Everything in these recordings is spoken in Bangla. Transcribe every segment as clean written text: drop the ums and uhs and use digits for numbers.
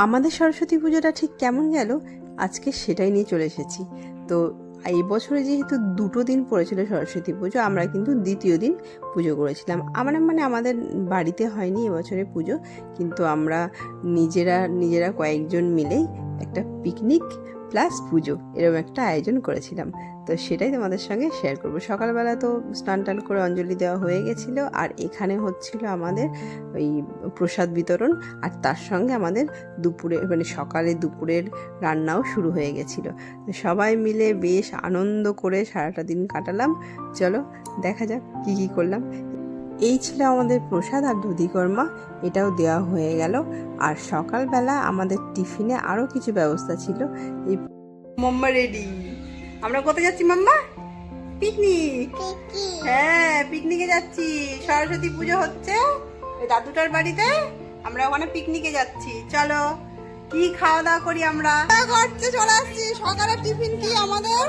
আমাদের সরস্বতী পুজোটা ঠিক কেমন গেল আজকে সেটাই নিয়ে চলে এসেছি। তো এই বছরে যেহেতু 2টো দিন পড়েছিল সরস্বতী পুজো, আমরা কিন্তু দ্বিতীয় দিন পুজো করেছিলাম। আমাদের বাড়িতে হয়নি এবছরে পুজো, কিন্তু আমরা নিজেরা কয়েকজন মিলেই একটা পিকনিক প্লাস পুজো এরকম একটা আয়োজন করেছিলাম। তো সেটাই তোমাদের সঙ্গে শেয়ার করবো। সকালবেলা তো স্নান টান করে অঞ্জলি দেওয়া হয়ে গেছিলো, আর এখানে হচ্ছিল আমাদের ওই প্রসাদ বিতরণ, আর তার সঙ্গে আমাদের সকালে দুপুরের রান্নাও শুরু হয়ে গেছিলো। সবাই মিলে বেশ আনন্দ করে সারাটা দিন কাটালাম। চলো দেখা যাক কী কী করলাম। এই ছিল আমাদের প্রসাদ আর দধিকর্মা, এটাও দেওয়া হয়ে গেল। আর সকালবেলা আমাদের টিফিনে আরও কিছু ব্যবস্থা ছিল। এই মাম্মা রেডি। আমরা কোথায় যাচ্ছি মাম্মা? পিকনিক। হ্যাঁ, পিকনিকে যাচ্ছি। সরস্বতী পুজো হচ্ছে ওই দাদুটার বাড়িতে, আমরা ওখানে পিকনিকে যাচ্ছি। চলো কি খাওয়া দাওয়া করি আমরা। করতে চলে আসছি। সকালের টিফিন কি আমাদের?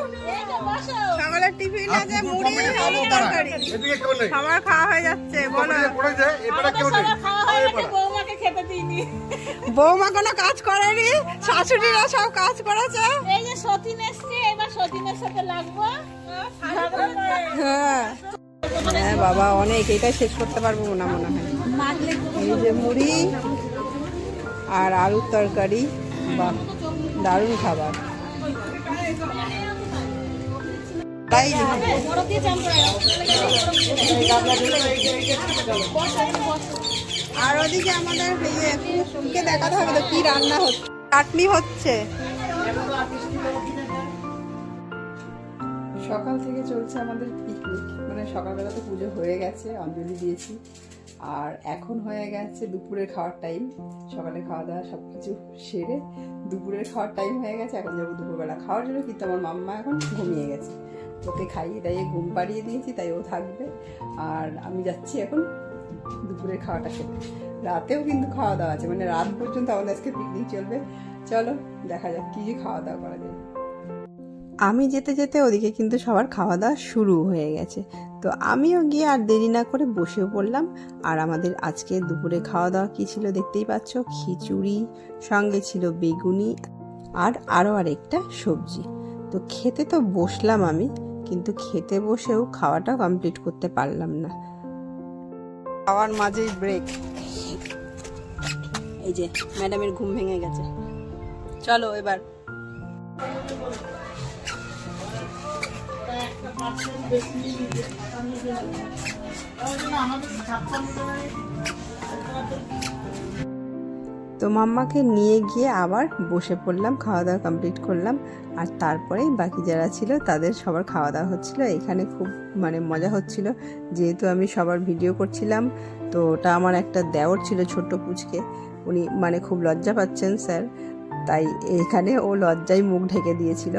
সকালের টিফিন আছে মুড়ি আলু তরকারি। খাবার খাওয়া হয়ে যাচ্ছে। বলো, বৌমা কোনো কাজ করেনি, শাশুড়িরা সব কাজ করেছে। এই যে সতীন এসছে, এবার সতীনের সাথে লাগবো। হ্যাঁ হ্যাঁ বাবা, অনেক, এটা শেষ করতে পারবো না মনে হয়। এই যে মুড়ি আর আলুর তরকারি, বাহ দারুণ খাবার। তাই আর ওদিকে আমাদের কুককে দেখাতে হবে তো কি রান্না হচ্ছে। চাটনি হচ্ছে। সকাল থেকে চলছে আমাদের পিকনিক, মানে সকালবেলা তো পুজো হয়ে গেছে, অঞ্জলি দিয়েছি, আর এখন হয়ে গেছে দুপুরের খাওয়ার টাইম। সকালে খাওয়া দাওয়া সব কিছু সেরে দুপুরের খাওয়ার টাইম হয়ে গেছে। এখন যাবো দুপুরবেলা খাওয়ার জন্য, কিন্তু আমার মাম্মা এখন ঘুমিয়ে গেছে। ওকে খাইয়ে দাইয়ে ঘুম পাড়িয়ে দিয়েছি, তাই ও থাকবে। আর আমি যাচ্ছি এখন দুপুরের খাওয়াটা খেতে। রাতেও কিন্তু খাওয়া দাওয়া আছে, মানে রাত পর্যন্ত আমাদের আজকে পিকনিক চলবে। চলো দেখা যাক কী খাওয়া দাওয়া করা যায়। আমি যেতে যেতে ওদিকে কিন্তু সবার খাওয়া দাওয়া শুরু হয়ে গেছে। তো আমিও গিয়ে আর দেরি না করে বসেও পড়লাম। আর আমাদের আজকে দুপুরে খাওয়া দাওয়া কী ছিল দেখতেই পাচ্ছ, খিচুড়ি, সঙ্গে ছিল বেগুনি আর আরও আরেকটা সবজি। তো খেতে তো বসলাম আমি, কিন্তু খেতে বসেও খাওয়াটা কমপ্লিট করতে পারলাম না। খাওয়ার মাঝেই ব্রেক। এই যে ম্যাডামের ঘুম ভেঙে গেছে। চলো এবার তো মাম্মাকে নিয়ে গিয়ে আবার বসে পড়লাম, খাওয়া দাওয়া কমপ্লিট করলাম। আর তারপরেই বাকি যারা ছিল তাদের সবার খাওয়া দাওয়া হচ্ছিল। এখানে খুব মজা হচ্ছিল, যেহেতু আমি সবার ভিডিও করছিলাম। তো ওটা আমার একটা দেওর ছিল, ছোট্ট পুচকে, উনি খুব লজ্জা পাচ্ছেন স্যার, তাই এখানে ও লজ্জায় মুখ ঢেকে দিয়েছিল।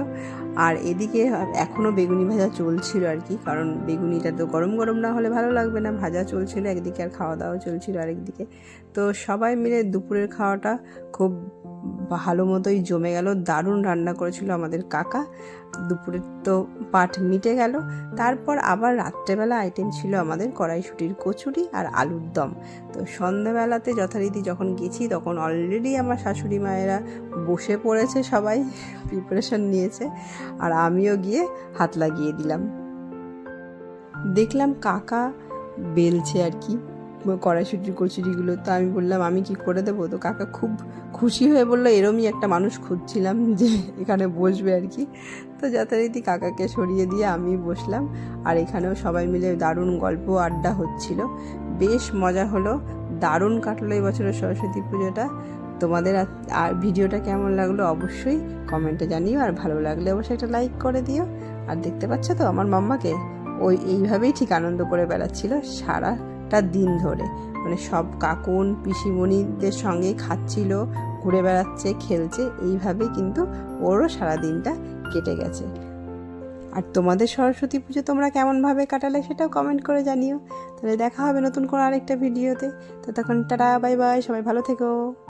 আর এদিকে এখনও বেগুনি ভাজা চলছিল আর কি, কারণ বেগুনিটা তো গরম গরম না হলে ভালো লাগবে না। ভাজা চলছিল একদিকে, আর খাওয়া দাওয়া চলছিল আরেকদিকে। তো সবাই মিলে দুপুরের খাওয়াটা খুব ভালো মতোই জমে গেল। দারুণ রান্না করেছিল আমাদের কাকা। দুপুরের তো পাট মিটে গেল। তারপর আবার রাত্রেবেলা আইটেম ছিল আমাদের কড়াইশুঁটির কচুরি আর আলুর দম। তো সন্ধ্যাবেলাতে যথারীতি যখন গেছি, তখন অলরেডি আমার শাশুড়ি মায়েরা বসে পড়েছে, সবাই প্রিপারেশন নিয়েছে, আর আমিও গিয়ে হাত লাগিয়ে দিলাম। দেখলাম কাকা বেলছে আর কি কড়াইশুঁটির কচুরিগুলো। তো আমি বললাম আমি কি করে দেবো। তো কাকা খুব খুশি হয়ে বললো, এরমই একটা মানুষ খুঁজছিলাম যে এখানে বসবে আর কি। তো যথারীতি কাকাকে সরিয়ে দিয়ে আমি বসলাম। আর এখানেও সবাই মিলে দারুণ গল্প আড্ডা হচ্ছিল, বেশ মজা হলো। দারুণ কাটলো এবছরের সরস্বতী পুজোটা। তোমাদের আর ভিডিওটা কেমন লাগলো অবশ্যই কমেন্টে জানিও, আর ভালো লাগলে অবশ্যই একটা লাইক করে দিও। আর দেখতে পাচ্ছ তো আমার মাম্মাকে, এইভাবেই ঠিক আনন্দ করে বেড়াচ্ছিল সারাটা দিন ধরে। সব কাকুন পিসিমণিদের সঙ্গে খাচ্ছিল, ঘুরে বেড়াচ্ছে, খেলছে, এইভাবেই কিন্তু ওরও সারা দিনটা কেটে গেছে। আর তোমাদের সরস্বতী পুজো তোমরা কেমনভাবে কাটালে সেটাও কমেন্ট করে জানিও। তাহলে দেখা হবে নতুন কোনো আরেকটা ভিডিওতে। ততক্ষণ টাটা, বাই বাই, সবাই ভালো থেকো।